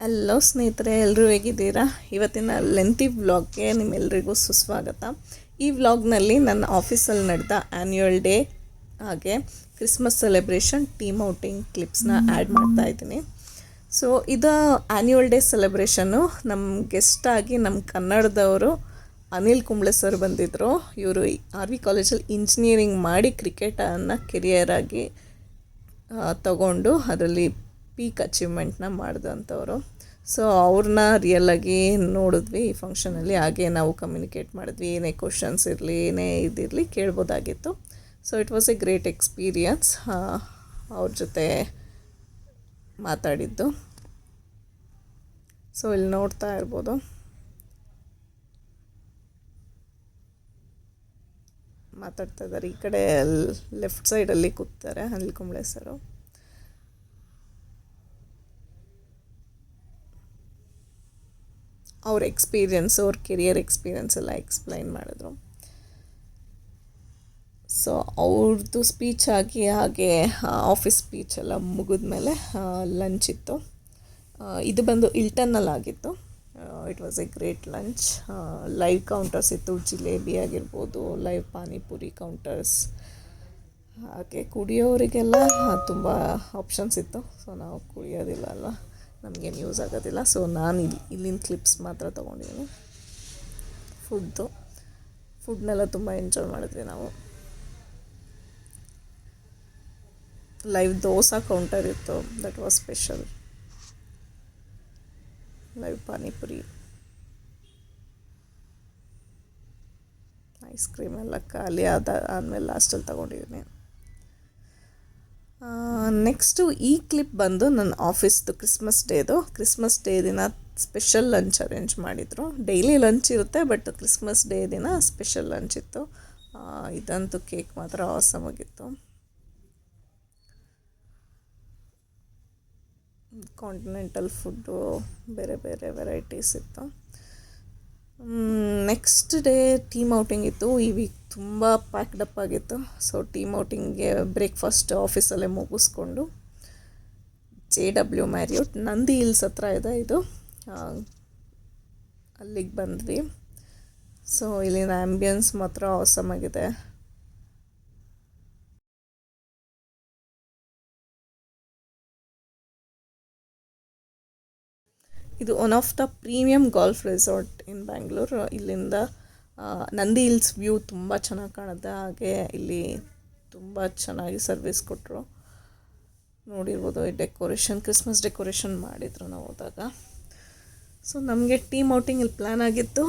Hello ಸ್ನೇಹಿತರೆ, ಎಲ್ಲರೂ ಹೇಗಿದ್ದೀರಾ? ಇವತ್ತಿನ ಲೆಂತಿ ವ್ಲಾಗ್ಗೆ ನಿಮ್ಮೆಲ್ಲರಿಗೂ ಸುಸ್ವಾಗತ. ಈ ವ್ಲಾಗ್ನಲ್ಲಿ ನನ್ನ ಆಫೀಸಲ್ಲಿ ನಡೆದ ಆ್ಯನ್ಯುವಲ್ ಡೇ ಹಾಗೆ ಕ್ರಿಸ್ಮಸ್ ಸೆಲೆಬ್ರೇಷನ್ ಟೀಮ್ ಔಟಿಂಗ್ ಕ್ಲಿಪ್ಸ್ನ ಆ್ಯಡ್ ಮಾಡ್ತಾ ಇದ್ದೀನಿ. ಸೊ ಇದು ಆ್ಯನ್ಯುವಲ್ ಡೇ ಸೆಲೆಬ್ರೇಷನ್ನು ನಮ್ಮ ಗೆಸ್ಟಾಗಿ ನಮ್ಮ ಕನ್ನಡದವರು ಅನಿಲ್ ಕುಂಬ್ಳೆ ಸರ್ ಬಂದಿದ್ದರು. ಇವರು RV ಕಾಲೇಜಲ್ಲಿ ಇಂಜಿನಿಯರಿಂಗ್ ಮಾಡಿ ಕ್ರಿಕೆಟನ್ನು ಕೆರಿಯರಾಗಿ ತಗೊಂಡು ಅದರಲ್ಲಿ ಪೀಕ್ ಅಚೀವ್ಮೆಂಟ್ನ ಮಾಡಿದಂಥವ್ರು. ಸೊ ಅವ್ರನ್ನ ರಿಯಲಾಗಿ ನೋಡಿದ್ವಿ ಈ ಫಂಕ್ಷನಲ್ಲಿ. ಹಾಗೆ ನಾವು ಕಮ್ಯುನಿಕೇಟ್ ಮಾಡಿದ್ವಿ, ಏನೇ ಕ್ವಶನ್ಸ್ ಇರಲಿ ಏನೇ ಇದಿರಲಿ ಕೇಳ್ಬೋದಾಗಿತ್ತು. So it was a great experience ಅವ್ರ ಜೊತೆ ಮಾತಾಡಿದ್ದು. ಸೊ ಇಲ್ಲಿ ನೋಡ್ತಾ ಇರ್ಬೋದು, ಮಾತಾಡ್ತಾ ಇದ್ದಾರೆ. ಈ ಕಡೆ ಲೆಫ್ಟ್ ಸೈಡಲ್ಲಿ ಕೂತಾರೆ ಅನಿಲ್ ಕುಂಬ್ಳೆ ಸರು. ಅವ್ರ ಎಕ್ಸ್ಪೀರಿಯನ್ಸ್, ಅವ್ರ ಕೆರಿಯರ್ ಎಕ್ಸ್ಪೀರಿಯನ್ಸ್ ಎಲ್ಲ ಎಕ್ಸ್ಪ್ಲೈನ್ ಮಾಡಿದ್ರು. ಸೊ ಅವ್ರದ್ದು ಸ್ಪೀಚ್ ಆಗಿ ಹಾಗೆ ಆಫೀಸ್ ಸ್ಪೀಚ್ ಎಲ್ಲ ಮುಗಿದ್ಮೇಲೆ ಲಂಚ್ ಇತ್ತು. ಇದು ಬಂದು ಇಲ್ಟನ್ನಲ್ಲಿ ಆಗಿತ್ತು. It was a great lunch. Live counters ಇತ್ತು, ಜಿಲೇಬಿ ಆಗಿರ್ಬೋದು, ಲೈವ್ ಪಾನಿಪುರಿ ಕೌಂಟರ್ಸ್, ಹಾಗೆ ಕುಡಿಯೋರಿಗೆಲ್ಲ ತುಂಬ ಆಪ್ಷನ್ಸ್ ಇತ್ತು. ಸೊ ನಾವು ಕುಡಿಯೋದಿಲ್ಲ ಅಲ್ವಾ, ನಮಗೇನು ಯೂಸ್ ಆಗೋದಿಲ್ಲ. ಸೊ ನಾನು ಇಲ್ಲಿನ ಕ್ಲಿಪ್ಸ್ ಮಾತ್ರ ತೊಗೊಂಡಿದ್ದೀನಿ. ಫುಡ್ನೆಲ್ಲ ತುಂಬ ಎಂಜಾಯ್ ಮಾಡಿದ್ವಿ ನಾವು. ಲೈವ್ ದೋಸಾ ಕೌಂಟರ್ ಇತ್ತು, that was special. Live panipuri, ice cream ಎಲ್ಲ ಖಾಲಿ ಆದಮೇಲೆ ಲಾಸ್ಟಲ್ಲಿ ತೊಗೊಂಡಿದ್ದೀನಿ. ನೆಕ್ಸ್ಟು ಈ ಕ್ಲಿಪ್ ಬಂದು ನನ್ನ ಆಫೀಸ್ದು ಕ್ರಿಸ್ಮಸ್ ಡೇ ದಿನ ಸ್ಪೆಷಲ್ ಲಂಚ್ ಅರೇಂಜ್ ಮಾಡಿದರು. ಡೈಲಿ ಲಂಚ್ ಇರುತ್ತೆ, ಬಟ್ ಕ್ರಿಸ್ಮಸ್ ಡೇ ದಿನ ಸ್ಪೆಷಲ್ ಲಂಚ್ ಇತ್ತು. ಇದಂತೂ ಕೇಕ್ ಮಾತ್ರ ಆಸಮ್ ಆಗಿತ್ತು. ಕಾಂಟಿನೆಂಟಲ್ ಫುಡ್ಡು, ಬೇರೆ ಬೇರೆ ವೆರೈಟೀಸ್ ಇತ್ತು. ನೆಕ್ಸ್ಟ್ ಡೇ ಟೀಮ್ ಔಟಿಂಗ್ ಇತ್ತು. ಈ ವೀಕ್ ತುಂಬ ಪ್ಯಾಕ್ಡಪ್ ಆಗಿತ್ತು. ಸೊ ಟೀಮ್ ಔಟಿಂಗ್ಗೆ ಬ್ರೇಕ್ಫಾಸ್ಟ್ ಆಫೀಸಲ್ಲೇ ಮುಗಿಸ್ಕೊಂಡು JW ಮ್ಯಾರಿಯೋಟ್ ನಂದಿ ಹಿಲ್ಸ್ ಹತ್ರ ಇದೆ ಇದು, ಅಲ್ಲಿಗೆ ಬಂದ್ವಿ. ಸೊ ಇಲ್ಲಿನ ಆ್ಯಂಬಿಯನ್ಸ್ ಮಾತ್ರ ಆಸಮ್ ಆಗಿದೆ. ಇದು one of the premium golf resort in Bangalore. ಇಲ್ಲಿಂದ ನಂದಿ ಹಿಲ್ಸ್ ವ್ಯೂ ತುಂಬ ಚೆನ್ನಾಗಿ ಕಾಣುತ್ತೆ. ಹಾಗೆ ಇಲ್ಲಿ ತುಂಬ ಚೆನ್ನಾಗಿ ಸರ್ವಿಸ್ ಕೊಟ್ಟರು. ನೋಡಿರ್ಬೋದು, ಈ ಡೆಕೋರೇಷನ್, ಕ್ರಿಸ್ಮಸ್ ಡೆಕೋರೇಷನ್ ಮಾಡಿದರು ನಾವು ಹೋದಾಗ. ಸೊ ನಮಗೆ ಟೀಮ್ ಔಟಿಂಗ್ ಇಲ್ಲಿ ಪ್ಲ್ಯಾನ್ ಆಗಿತ್ತು.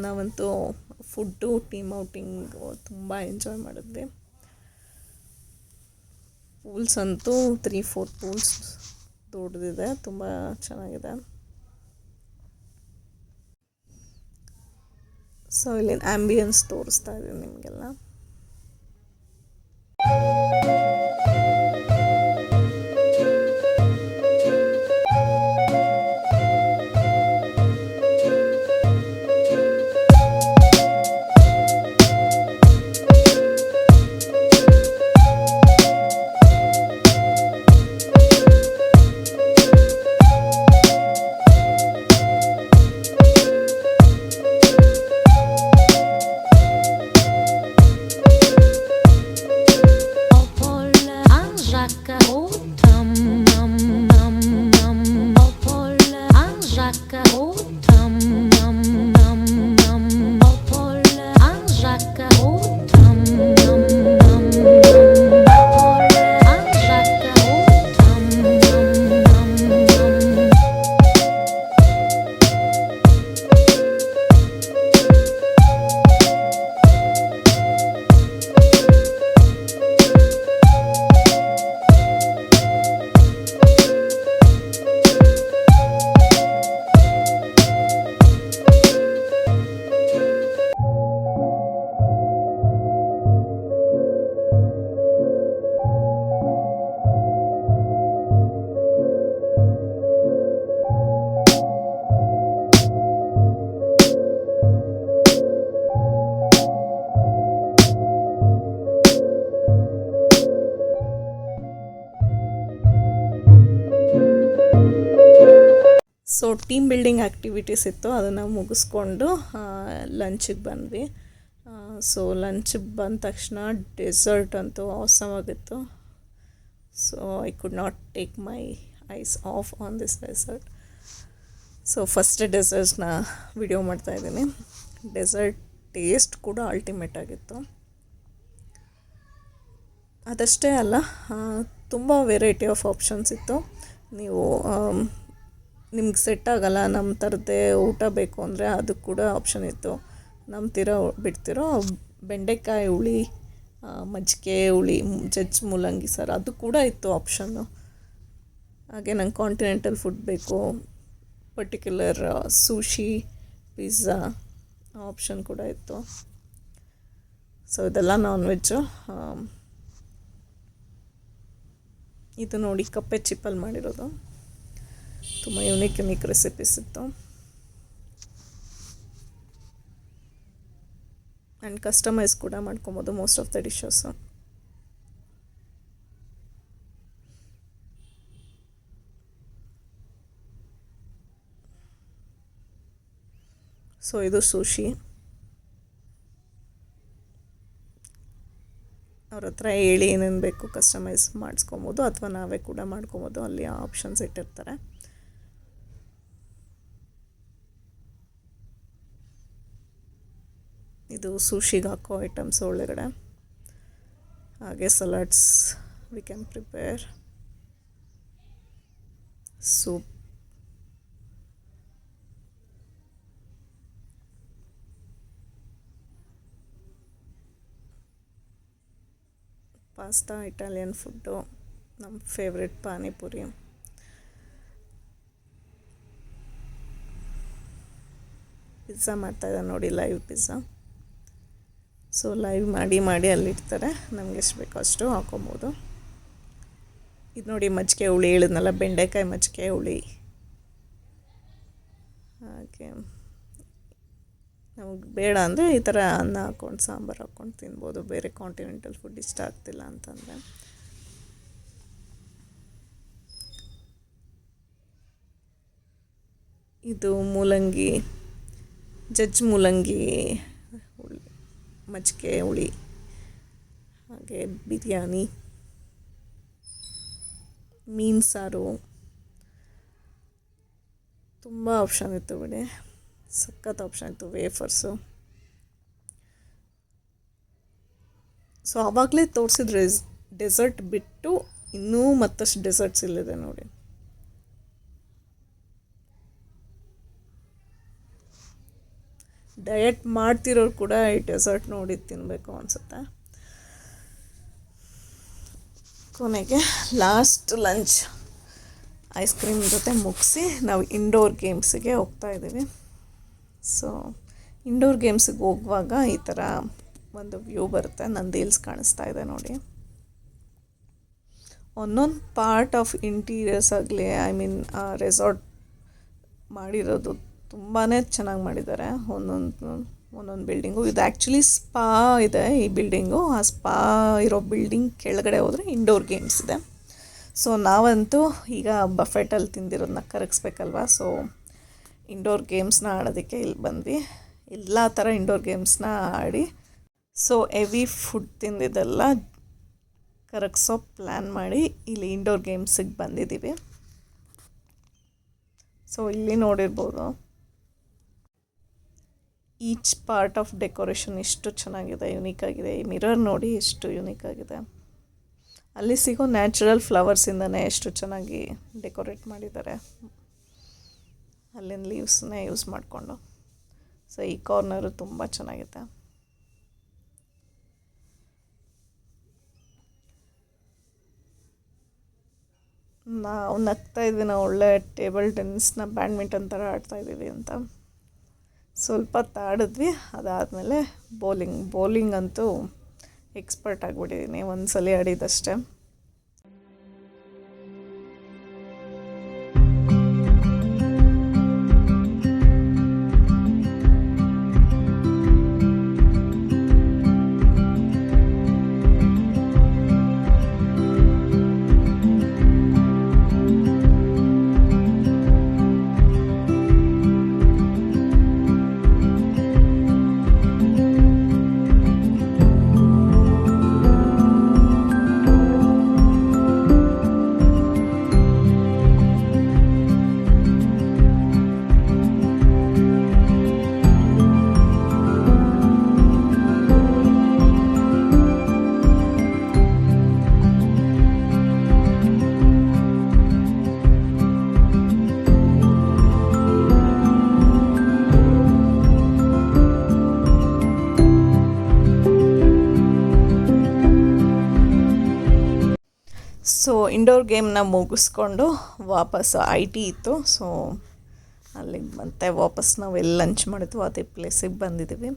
ನಾವಂತೂ ಫುಡ್ಡು, ಟೀಮ್ ಔಟಿಂಗ್ ತುಂಬ ಎಂಜಾಯ್ ಮಾಡಿದ್ವಿ. ಪೂಲ್ಸ್ ಅಂತೂ 3-4 ಪೂಲ್ಸ್ ದೊಡ್ಡದಿದೆ, ತುಂಬ ಚೆನ್ನಾಗಿದೆ. ಸೊ ಇಲ್ಲಿನ ಆ್ಯಂಬಿಯನ್ಸ್ ತೋರಿಸ್ತಾ ಇದ್ದೀನಿ ನಿಮಗೆಲ್ಲ. ಸೊ ಟೀಮ್ ಬಿಲ್ಡಿಂಗ್ ಆ್ಯಕ್ಟಿವಿಟೀಸ್ ಇತ್ತು, ಅದನ್ನು ಮುಗಿಸ್ಕೊಂಡು ಲಂಚಿಗೆ ಬಂದ್ವಿ. ಸೊ ಲಂಚಿಗೆ ಬಂದ ತಕ್ಷಣ ಡೆಸರ್ಟ್ ಅಂತೂ ಆಸಮ್ ಆಗಿತ್ತು. So I could not take my eyes off on this dessert. So first ಡೆಸರ್ಟ್ಸ್ನ ವಿಡಿಯೋ ಮಾಡ್ತಾಯಿದ್ದೀನಿ. ಡೆಸರ್ಟ್ ಟೇಸ್ಟ್ ಕೂಡ ಅಲ್ಟಿಮೇಟ್ ಆಗಿತ್ತು. ಅದಷ್ಟೇ ಅಲ್ಲ, ತುಂಬ ವೆರೈಟಿ ಆಫ್ ಆಪ್ಷನ್ಸ್ ಇತ್ತು. ನೀವು ನಿಮ್ಗೆ ಸೆಟ್ ಆಗಲ್ಲ ನಮ್ಮ ಥರದ್ದೇ ಊಟ ಬೇಕು ಅಂದರೆ ಅದಕ್ಕೆ ಕೂಡ ಆಪ್ಷನ್ ಇತ್ತು. ನಂಬ್ತಿರೋ ಬಿಡ್ತಿರೋ ಬೆಂಡೆಕಾಯಿ ಹುಳಿ, ಮಜ್ಜಿಗೆ ಹುಳಿ, ಜಜ್ಜ್ ಮೂಲಂಗಿ ಸಾರು ಅದು ಕೂಡ ಇತ್ತು ಆಪ್ಷನ್ನು. ಹಾಗೆ ನಂಗೆ ಕಾಂಟಿನೆಂಟಲ್ ಫುಡ್ ಬೇಕು, ಪರ್ಟಿಕ್ಯುಲರ್ ಸೂಶಿ, ಪಿಜ್ಜಾ ಆಪ್ಷನ್ ಕೂಡ ಇತ್ತು. ಸೊ ಇದೆಲ್ಲ ನಾನ್ ವೆಜ್ಜು. ಇದು ನೋಡಿ ಕಪ್ಪೆ ಚಿಪ್ಪಲ್ಲಿ ಮಾಡಿರೋದು, ತುಂಬ ಯುನೀಕ್ ರೆಸಿಪೀಸ್ ಇತ್ತು. ಆ್ಯಂಡ್ ಕಸ್ಟಮೈಸ್ ಕೂಡ ಮಾಡ್ಕೊಬೋದು most of the dishes. So ಇದು ಸೂಶಿ. ಅವ್ರ ಹತ್ರ ಹೇಳಿ ಏನೇನು ಬೇಕು ಕಸ್ಟಮೈಸ್ ಮಾಡಿಸ್ಕೊಬೋದು, ಅಥವಾ ನಾವೇ ಕೂಡ ಮಾಡ್ಕೊಬೋದು, ಅಲ್ಲಿ ಆಪ್ಷನ್ಸ್ ಇಟ್ಟಿರ್ತಾರೆ. ಇದು ಸೂಶಿಗೆ ಹಾಕೋ ಐಟಮ್ಸ್ ಒಳಗಡೆ. ಹಾಗೆ salads we can prepare, soup, pasta, Italian food, ನಮ್ಮ ಫೇವ್ರೆಟ್ ಪಾನಿಪುರಿ. ಪಿಜ್ಜಾ ಮಾಡ್ತಾಯಿದ್ದಾರೆ ನೋಡಿ, ಲೈವ್ ಪಿಜ್ಜಾ. ಸೊ ಲೈವ್ ಮಾಡಿ ಅಲ್ಲಿರ್ತಾರೆ, ನಮ್ಗೆ ಎಷ್ಟು ಬೇಕೋ ಅಷ್ಟು ಹಾಕೊಬೋದು. ಇದು ನೋಡಿ ಮಜ್ಜಿಗೆ ಹುಳಿ, ಹೇಳಿದ್ನಲ್ಲ ಬೆಂಡೆಕಾಯಿ ಮಜ್ಜಿಗೆ ಹುಳಿ. ಹಾಗೆ ನಮಗೆ ಬೇಡ ಅಂದರೆ ಈ ಥರ ಅನ್ನ ಹಾಕ್ಕೊಂಡು ಸಾಂಬಾರು ಹಾಕ್ಕೊಂಡು ತಿನ್ಬೋದು, ಬೇರೆ ಕಾಂಟಿನೆಂಟಲ್ ಫುಡ್ ಇಷ್ಟ ಆಗ್ತಿಲ್ಲ ಅಂತಂದರೆ. ಇದು ಮೂಲಂಗಿ, ಜಜ್ಜ್ ಮೂಲಂಗಿ ಹುಳಿ, ಮಜ್ಜಿಗೆ ಹುಳಿ, ಹಾಗೆ ಬಿರಿಯಾನಿ, ಮೀನು ಸಾರು, ತುಂಬ ಆಪ್ಷನ್ ಇತ್ತು ಬಿಡಿ, ಸಖತ್ ಆಪ್ಷನ್ ಇತ್ತು. ವೇಫರ್ಸು. ಸೊ ಆವಾಗಲೇ ತೋರಿಸಿದ್ರೆ ಡೆಸರ್ಟ್ ಬಿಟ್ಟು ಇನ್ನೂ ಮತ್ತಷ್ಟು ಡೆಸರ್ಟ್ಸ್ ಇಲ್ಲಿದೆ ನೋಡಿ. ಡಯಟ್ ಮಾಡ್ತಿರೋರು ಕೂಡ ಈ ಡೆಸರ್ಟ್ ನೋಡಿ ತಿನ್ನಬೇಕು ಅನಿಸುತ್ತೆ. ಕೊನೆಗೆ ಲಾಸ್ಟ್ ಲಂಚ್ ಐಸ್ ಕ್ರೀಮ್ ಜೊತೆ ಮುಗಿಸಿ ನಾವು ಇಂಡೋರ್ ಗೇಮ್ಸಿಗೆ ಹೋಗ್ತಾಯಿದ್ದೀವಿ. ಸೊ ಇಂಡೋರ್ ಗೇಮ್ಸಿಗೆ ಹೋಗುವಾಗ ಈ ಥರ ಒಂದು ವ್ಯೂ ಬರುತ್ತೆ. ನಂದು ಹಿಲ್ಸ್ ಕಾಣಿಸ್ತಾ ಇದೆ ನೋಡಿ. ಒಂದೊಂದು ಪಾರ್ಟ್ ಆಫ್ ಇಂಟೀರಿಯರ್ಸ್ ಆಗಲಿ, ಐ ಮೀನ್ ರೆಸಾರ್ಟ್ ಮಾಡಿರೋದು ತುಂಬಾ ಚೆನ್ನಾಗಿ ಮಾಡಿದ್ದಾರೆ. ಒಂದೊಂದು ಬಿಲ್ಡಿಂಗು. ಇದು ಆ್ಯಕ್ಚುಲಿ ಸ್ಪಾ ಇದೆ ಈ ಬಿಲ್ಡಿಂಗು. ಆ ಸ್ಪಾ ಇರೋ ಬಿಲ್ಡಿಂಗ್ ಕೆಳಗಡೆ ಹೋದರೆ ಇಂಡೋರ್ ಗೇಮ್ಸ್ ಇದೆ. ಸೊ ನಾವಂತೂ ಈಗ ಬಫೆಟಲ್ಲಿ ತಿಂದಿರೋದನ್ನ ಕರಗಿಸ್ಬೇಕಲ್ವ. ಸೊ ಇಂಡೋರ್ ಗೇಮ್ಸ್ನ ಆಡೋದಕ್ಕೆ ಇಲ್ಲಿ ಬಂದ್ವಿ. ಎಲ್ಲ ಥರ ಇಂಡೋರ್ ಗೇಮ್ಸ್ನ ಆಡಿ ಸೊ ಹೆವಿ ಫುಡ್ ತಿಂದಿದ್ದೆಲ್ಲ ಕರಗಿಸೋ ಪ್ಲ್ಯಾನ್ ಮಾಡಿ ಇಲ್ಲಿ ಇಂಡೋರ್ ಗೇಮ್ಸಿಗೆ ಬಂದಿದ್ದೀವಿ. ಸೊ ಇಲ್ಲಿ ನೋಡಿರ್ಬೋದು ಈಚ್ ಪಾರ್ಟ್ ಆಫ್ ಡೆಕೋರೇಷನ್ ಎಷ್ಟು ಚೆನ್ನಾಗಿದೆ, ಯುನೀಕ್ ಆಗಿದೆ. ಈ ಮಿರರ್ ನೋಡಿ ಎಷ್ಟು ಯುನೀಕ್ ಆಗಿದೆ. ಅಲ್ಲಿ ಸಿಗೋ ನ್ಯಾಚುರಲ್ ಫ್ಲವರ್ಸಿಂದನೇ ಎಷ್ಟು ಚೆನ್ನಾಗಿ ಡೆಕೋರೇಟ್ ಮಾಡಿದ್ದಾರೆ, ಅಲ್ಲಿನ ಲೀವ್ಸ್ನೇ ಯೂಸ್ ಮಾಡಿಕೊಂಡು. ಸೊ ಈ ಕಾರ್ನರು ತುಂಬ ಚೆನ್ನಾಗಿದೆ. ನಾವು ನಗ್ತಾ ಇದ್ವಿ, ನಾವು ಒಳ್ಳೆ ಟೇಬಲ್ ಟೆನ್ನಿಸ್ನ ಬ್ಯಾಡ್ಮಿಂಟನ್ ಥರ ಆಡ್ತಾಯಿದ್ದೀವಿ ಅಂತ. ಸ್ವಲ್ಪ ಹೊತ್ತು ಆಡಿದ್ವಿ. ಅದಾದಮೇಲೆ ಬೌಲಿಂಗ್ ಅಂತೂ ಎಕ್ಸ್ಪರ್ಟ್ ಆಗಿಬಿಟ್ಟಿದ್ದೀನಿ, ಒಂದು ಸಲ ಆಡಿದ್ದಷ್ಟೇ. ಇಂಡೋರ್ ಗೇಮ್ನ ಮುಗಿಸ್ಕೊಂಡು ವಾಪಸ್ IT ಇತ್ತು. ಸೊ ಅಲ್ಲಿಗೆ ಮತ್ತೆ ವಾಪಸ್ ನಾವು ಎಲ್ಲಿ ಲಂಚ್ ಮಾಡಿದ್ವು ಅದೇ ಪ್ಲೇಸಿಗೆ ಬಂದಿದ್ದೀವಿ.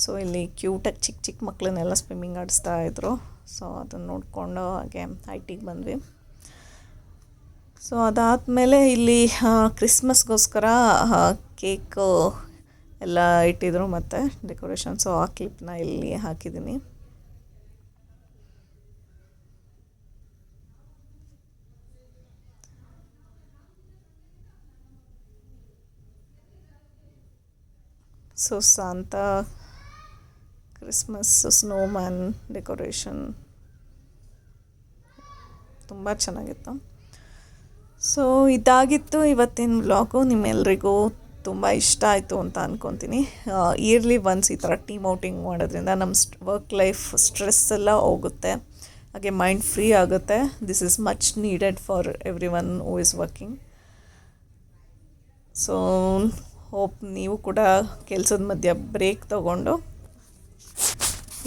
ಸೊ ಇಲ್ಲಿ ಕ್ಯೂಟಾಗಿ ಚಿಕ್ಕ ಚಿಕ್ಕ ಮಕ್ಕಳನ್ನೆಲ್ಲ ಸ್ವಿಮ್ಮಿಂಗ್ ಆಡಿಸ್ತಾ ಇದ್ರು. ಸೊ ಅದನ್ನು ನೋಡಿಕೊಂಡು ಹಾಗೆ IT ಬಂದ್ವಿ. ಸೊ ಅದಾದಮೇಲೆ ಇಲ್ಲಿ ಕ್ರಿಸ್ಮಸ್ಗೋಸ್ಕರ ಕೇಕು ಎಲ್ಲ ಇಟ್ಟಿದ್ರು ಮತ್ತು ಡೆಕೋರೇಷನ್. ಸೊ ಆ ಕ್ಲಿಪ್ನ ಇಲ್ಲಿ ಹಾಕಿದ್ದೀನಿ. So Santa Christmas snowman decoration ತುಂಬ ಚೆನ್ನಾಗಿತ್ತು. ಸೊ ಇದಾಗಿತ್ತು ಇವತ್ತಿನ ವ್ಲಾಗು. ನಿಮ್ಮೆಲ್ರಿಗೂ ತುಂಬ ಇಷ್ಟ ಆಯಿತು ಅಂತ ಅಂದ್ಕೊತೀನಿ. ಇಯರ್ಲಿ ಒನ್ಸ್ ಈ ಥರ ಟೀಮ್ ಔಟಿಂಗ್ ಮಾಡೋದ್ರಿಂದ ನಮ್ಮ ವರ್ಕ್ ಲೈಫ್ ಸ್ಟ್ರೆಸ್ ಎಲ್ಲ ಹೋಗುತ್ತೆ, ಹಾಗೆ ಮೈಂಡ್ ಫ್ರೀ ಆಗುತ್ತೆ. This is much needed for every one who is working. So hope ನೀವು ಕೂಡ ಕೆಲಸದ ಮಧ್ಯ ಬ್ರೇಕ್ ತೊಗೊಂಡು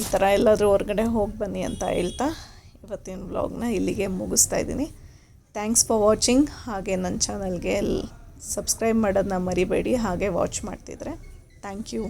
ಈ ಥರ ಎಲ್ಲಾದರೂ ಹೊರಗಡೆ ಹೋಗಿ ಬನ್ನಿ ಅಂತ ಹೇಳ್ತಾ ಇವತ್ತಿನ ವ್ಲಾಗ್ನ ಇಲ್ಲಿಗೆ ಮುಗಿಸ್ತಾ ಇದ್ದೀನಿ. Thanks for watching. ಹಾಗೆ ನನ್ನ ಚಾನಲ್ಗೆ ಸಬ್ಸ್ಕ್ರೈಬ್ ಮಾಡೋದನ್ನ ಮರಿಬೇಡಿ, ಹಾಗೆ ವಾಚ್ ಮಾಡ್ತಿದ್ರೆ ಥ್ಯಾಂಕ್ ಯು.